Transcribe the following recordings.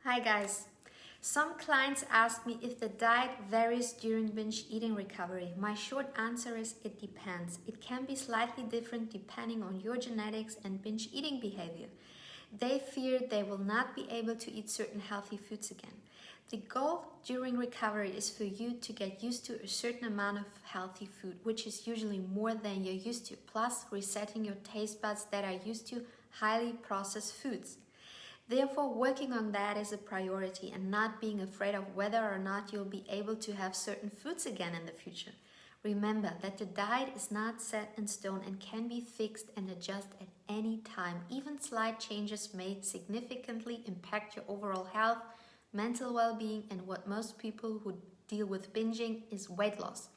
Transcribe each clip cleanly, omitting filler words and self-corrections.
Hi guys. Some clients ask me if the diet varies during binge eating recovery. My short answer is it depends. It can be slightly different depending on your genetics and binge eating behavior. They fear they will not be able to eat certain healthy foods again. The goal during recovery is for you to get used to a certain amount of healthy food, which is usually more than you're used to, plus resetting your taste buds that are used to highly processed foods. Therefore, working on that is a priority and not being afraid of whether or not you'll be able to have certain foods again in the future. Remember that the diet is not set in stone and can be fixed and adjusted at any time. Even slight changes may significantly impact your overall health, mental well-being, and what most people who deal with binging is weight loss.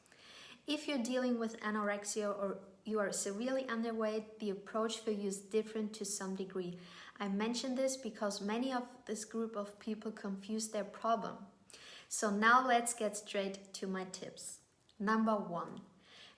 If you're dealing with anorexia or you are severely underweight, the approach for you is different to some degree. I mention this because many of this group of people confuse their problem. So now let's get straight to my tips. Number 1,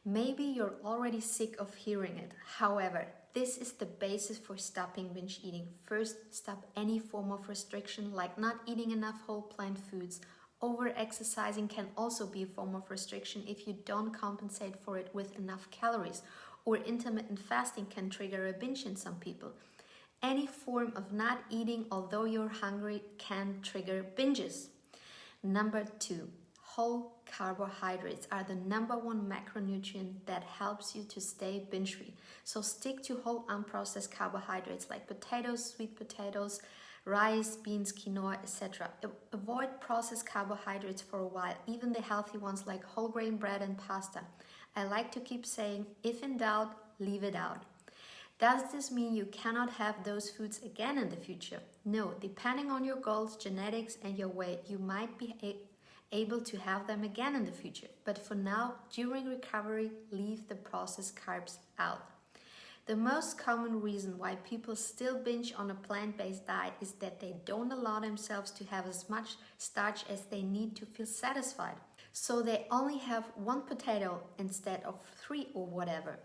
maybe you're already sick of hearing it. However, this is the basis for stopping binge eating. First, stop any form of restriction like not eating enough whole plant foods. Over-exercising can also be a form of restriction if you don't compensate for it with enough calories, or intermittent fasting can trigger a binge in some people. Any form of not eating although you're hungry can trigger binges. Number 2, whole carbohydrates are the number 1 macronutrient that helps you to stay binge-free. So stick to whole unprocessed carbohydrates like potatoes, sweet potatoes, rice, beans, quinoa, etc. Avoid processed carbohydrates for a while, even the healthy ones like whole grain bread and pasta. I like to keep saying, if in doubt, leave it out. Does this mean you cannot have those foods again in the future? No, depending on your goals, genetics, and your weight, you might be able to have them again in the future. But for now, during recovery, leave the processed carbs out. The most common reason why people still binge on a plant-based diet is that they don't allow themselves to have as much starch as they need to feel satisfied. So they only have 1 potato instead of 3 or whatever.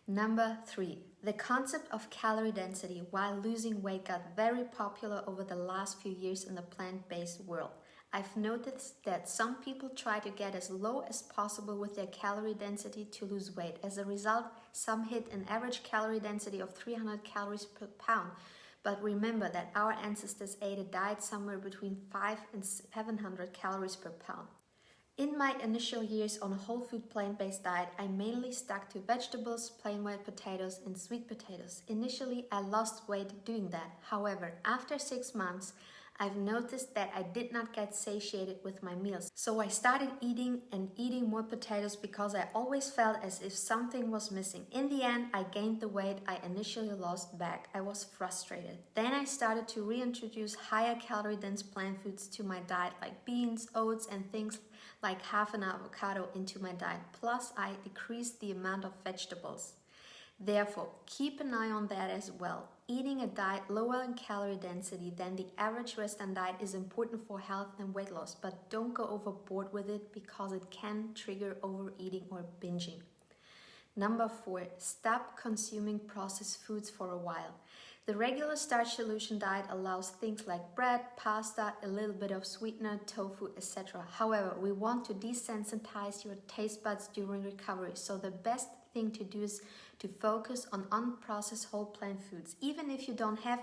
Number 3, the concept of calorie density while losing weight got very popular over the last few years in the plant-based world. I've noticed that some people try to get as low as possible with their calorie density to lose weight. As a result, some hit an average calorie density of 300 calories per pound. But remember that our ancestors ate a diet somewhere between 500 and 700 calories per pound. In my initial years on a whole food plant-based diet, I mainly stuck to vegetables, plain white potatoes, and sweet potatoes. Initially, I lost weight doing that. However, after 6 months, I've noticed that I did not get satiated with my meals. So I started eating more potatoes because I always felt as if something was missing. In the end, I gained the weight I initially lost back. I was frustrated. Then I started to reintroduce higher calorie dense plant foods to my diet like beans, oats, and things like half an avocado into my diet. Plus, I decreased the amount of vegetables. Therefore, keep an eye on that as well. Eating a diet lower in calorie density than the average Western diet is important for health and weight loss, but don't go overboard with it because it can trigger overeating or binging. Number 4, stop consuming processed foods for a while. The regular starch solution diet allows things like bread, pasta, a little bit of sweetener, tofu, etc. However, we want to desensitize your taste buds during recovery, so the best thing to do is to focus on unprocessed whole plant foods. Even if you don't have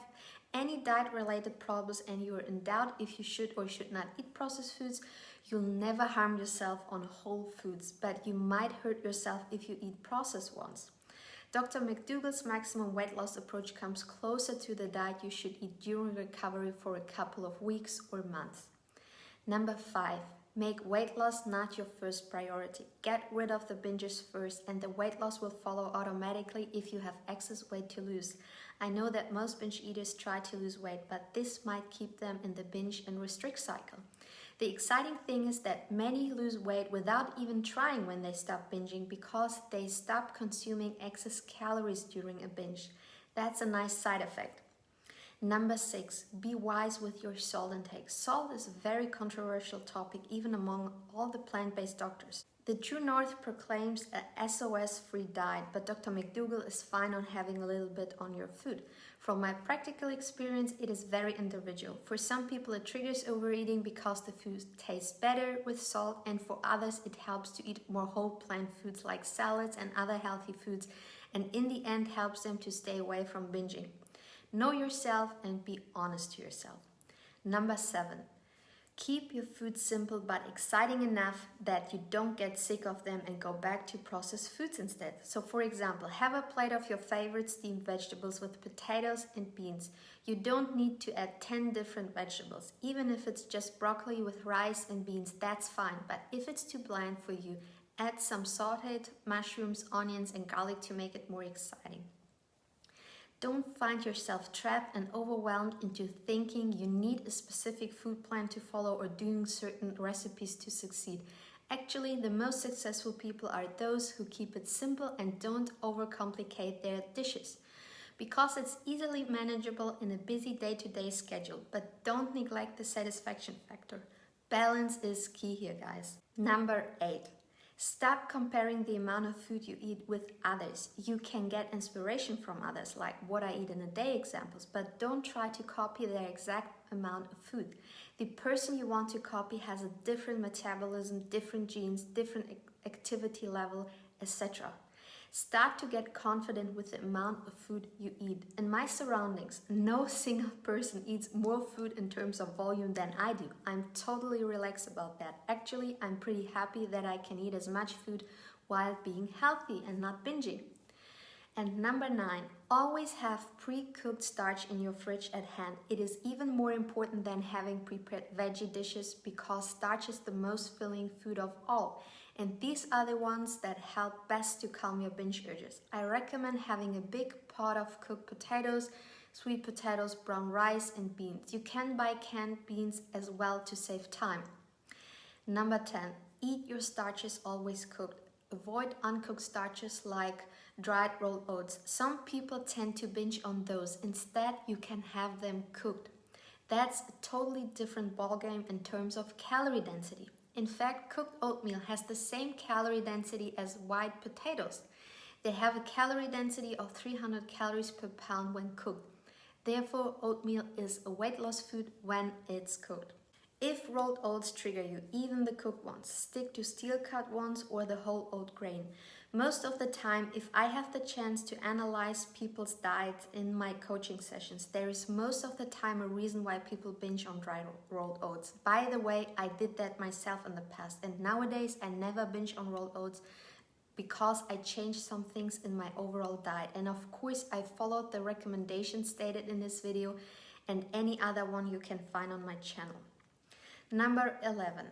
any diet-related problems and you are in doubt if you should or should not eat processed foods, you'll never harm yourself on whole foods, but you might hurt yourself if you eat processed ones. Dr. McDougall's maximum weight loss approach comes closer to the diet you should eat during recovery for a couple of weeks or months. Number 5, make weight loss not your first priority. Get rid of the binges first and the weight loss will follow automatically if you have excess weight to lose. I know that most binge eaters try to lose weight, but this might keep them in the binge and restrict cycle. The exciting thing is that many lose weight without even trying when they stop binging because they stop consuming excess calories during a binge. That's a nice side effect. Number 6, be wise with your salt intake. Salt is a very controversial topic even among all the plant-based doctors. The True North proclaims a SOS-free diet, but Dr. McDougall is fine on having a little bit on your food. From my practical experience, it is very individual. For some people, it triggers overeating because the food tastes better with salt, and for others, it helps to eat more whole plant foods like salads and other healthy foods, and in the end helps them to stay away from binging. Know yourself and be honest to yourself. Number 7. Keep your food simple but exciting enough that you don't get sick of them and go back to processed foods instead. So for example, have a plate of your favorite steamed vegetables with potatoes and beans. You don't need to add 10 different vegetables. Even if it's just broccoli with rice and beans, that's fine. But if it's too bland for you, add some sauteed mushrooms, onions and garlic to make it more exciting. Don't find yourself trapped and overwhelmed into thinking you need a specific food plan to follow or doing certain recipes to succeed. Actually, the most successful people are those who keep it simple and don't overcomplicate their dishes, because it's easily manageable in a busy day-to-day schedule. But don't neglect the satisfaction factor. Balance is key here, guys. Number 8. Stop comparing the amount of food you eat with others. You can get inspiration from others, like what I eat in a day examples, but don't try to copy their exact amount of food. The person you want to copy has a different metabolism, different genes, different activity level, etc. Start to get confident with the amount of food you eat. In my surroundings, no single person eats more food in terms of volume than I do. I'm totally relaxed about that. Actually, I'm pretty happy that I can eat as much food while being healthy and not binging. And number 9, always have pre-cooked starch in your fridge at hand. It is even more important than having prepared veggie dishes because starch is the most filling food of all. And these are the ones that help best to calm your binge urges. I recommend having a big pot of cooked potatoes, sweet potatoes, brown rice, and beans. You can buy canned beans as well to save time. Number 10, eat your starches always cooked. Avoid uncooked starches like dried rolled oats. Some people tend to binge on those. Instead, you can have them cooked. That's a totally different ballgame in terms of calorie density. In fact, cooked oatmeal has the same calorie density as white potatoes. They have a calorie density of 300 calories per pound when cooked. Therefore, oatmeal is a weight loss food when it's cooked. If rolled oats trigger you, even the cooked ones, stick to steel-cut ones or the whole oat grain. Most of the time, if I have the chance to analyze people's diets in my coaching sessions, there is most of the time a reason why people binge on dry rolled oats. By the way, I did that myself in the past, and nowadays I never binge on rolled oats because I changed some things in my overall diet. And of course, I followed the recommendations stated in this video and any other one you can find on my channel. Number 11.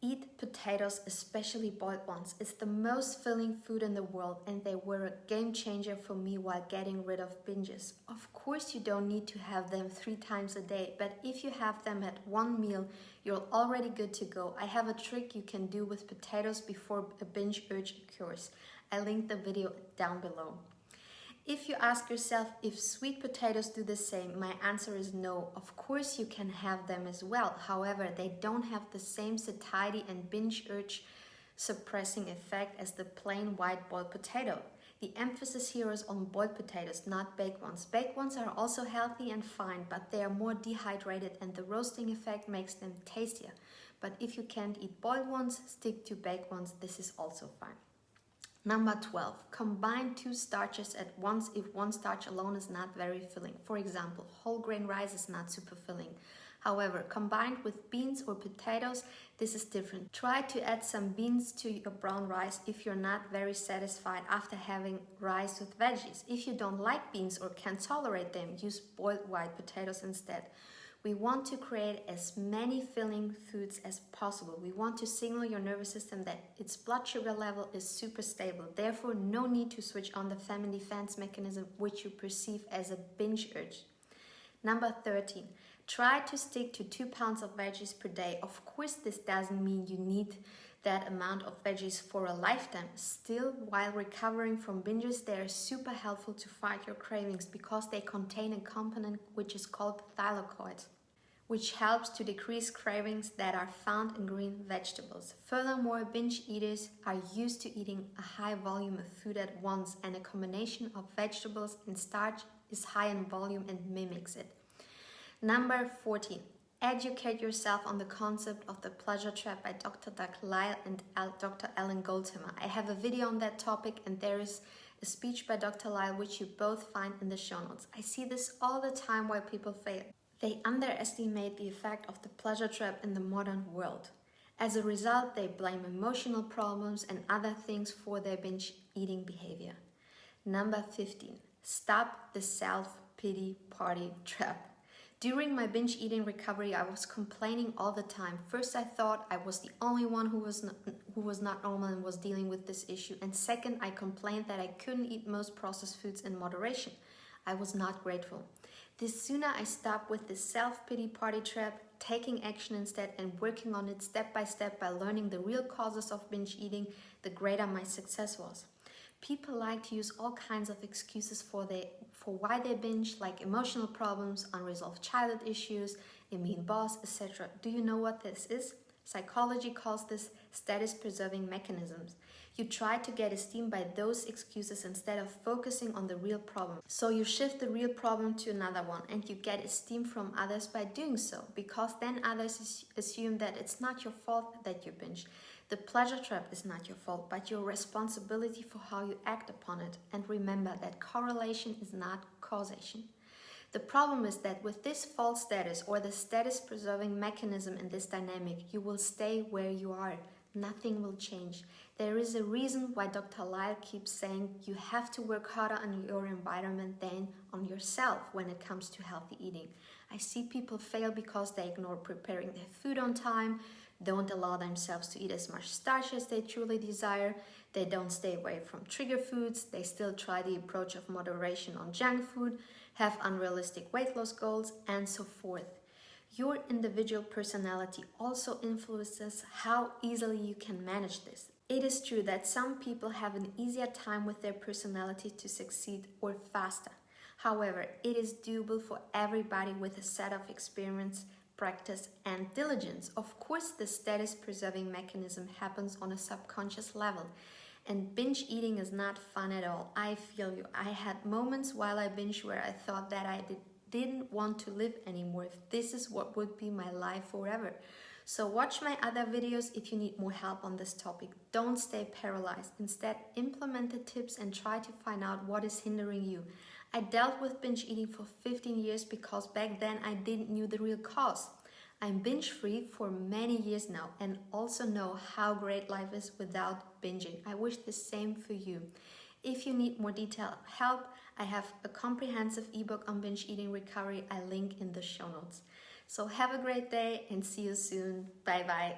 Eat potatoes, especially boiled ones. It's the most filling food in the world and they were a game changer for me while getting rid of binges. Of course, you don't need to have them 3 times a day, but if you have them at one meal, you're already good to go. I have a trick you can do with potatoes before a binge urge occurs. I linked the video down below. If you ask yourself if sweet potatoes do the same, my answer is no. Of course you can have them as well. However, they don't have the same satiety and binge urge suppressing effect as the plain white boiled potato. The emphasis here is on boiled potatoes, not baked ones. Baked ones are also healthy and fine, but they are more dehydrated and the roasting effect makes them tastier. But if you can't eat boiled ones, stick to baked ones. This is also fine. Number 12, combine 2 starches at once if one starch alone is not very filling. For example, whole grain rice is not super filling. However, combined with beans or potatoes, this is different. Try to add some beans to your brown rice if you're not very satisfied after having rice with veggies. If you don't like beans or can't tolerate them, use boiled white potatoes instead. We want to create as many filling foods as possible. We want to signal your nervous system that its blood sugar level is super stable. Therefore, no need to switch on the famine defense mechanism which you perceive as a binge urge. Number 13, try to stick to 2 pounds of veggies per day. Of course, this doesn't mean you need that amount of veggies for a lifetime. Still, while recovering from binges, they are super helpful to fight your cravings because they contain a component which is called thylakoids, which helps to decrease cravings that are found in green vegetables. Furthermore, binge eaters are used to eating a high volume of food at once, and a combination of vegetables and starch is high in volume and mimics it. Number 14. Educate yourself on the concept of the pleasure trap by Dr. Doug Lisle and Dr. Ellen Goldhammer. I have a video on that topic, and there is a speech by Dr. Lisle which you both find in the show notes. I see this all the time where people fail. They underestimate the effect of the pleasure trap in the modern world. As a result, they blame emotional problems and other things for their binge eating behavior. Number 15. Stop the self-pity party trap. During my binge eating recovery, I was complaining all the time. First, I thought I was the only one who was not normal and was dealing with this issue. And second, I complained that I couldn't eat most processed foods in moderation. I was not grateful. The sooner I stop with the self-pity party trap, taking action instead and working on it step by step by learning the real causes of binge eating, the greater my success was. People like to use all kinds of excuses for why they binge, like emotional problems, unresolved childhood issues, a mean boss, etc. Do you know what this is? Psychology calls this status-preserving mechanisms. You try to get esteem by those excuses instead of focusing on the real problem. So you shift the real problem to another one, and you get esteem from others by doing so, because then others assume that it's not your fault that you binge. The pleasure trap is not your fault, but your responsibility for how you act upon it. And remember that correlation is not causation. The problem is that with this false status or the status-preserving mechanism in this dynamic, you will stay where you are. Nothing will change. There is a reason why Dr. Lisle keeps saying you have to work harder on your environment than on yourself when it comes to healthy eating. I see people fail because they ignore preparing their food on time, don't allow themselves to eat as much starch as they truly desire, they don't stay away from trigger foods, they still try the approach of moderation on junk food, have unrealistic weight loss goals, and so forth. Your individual personality also influences how easily you can manage this. It is true that some people have an easier time with their personality to succeed or faster. However, it is doable for everybody with a set of experience, practice, and diligence. Of course, the status-preserving mechanism happens on a subconscious level. And binge eating is not fun at all. I feel you. I had moments while I binged where I thought that I didn't want to live anymore, if this is what would be my life forever. So watch my other videos if you need more help on this topic. Don't stay paralyzed. Instead, implement the tips and try to find out what is hindering you. I dealt with binge eating for 15 years because back then I didn't know the real cause. I'm binge free for many years now and also know how great life is without binging. I wish the same for you. If you need more detailed help, I have a comprehensive ebook on binge eating recovery I link in the show notes. So have a great day and see you soon. Bye bye.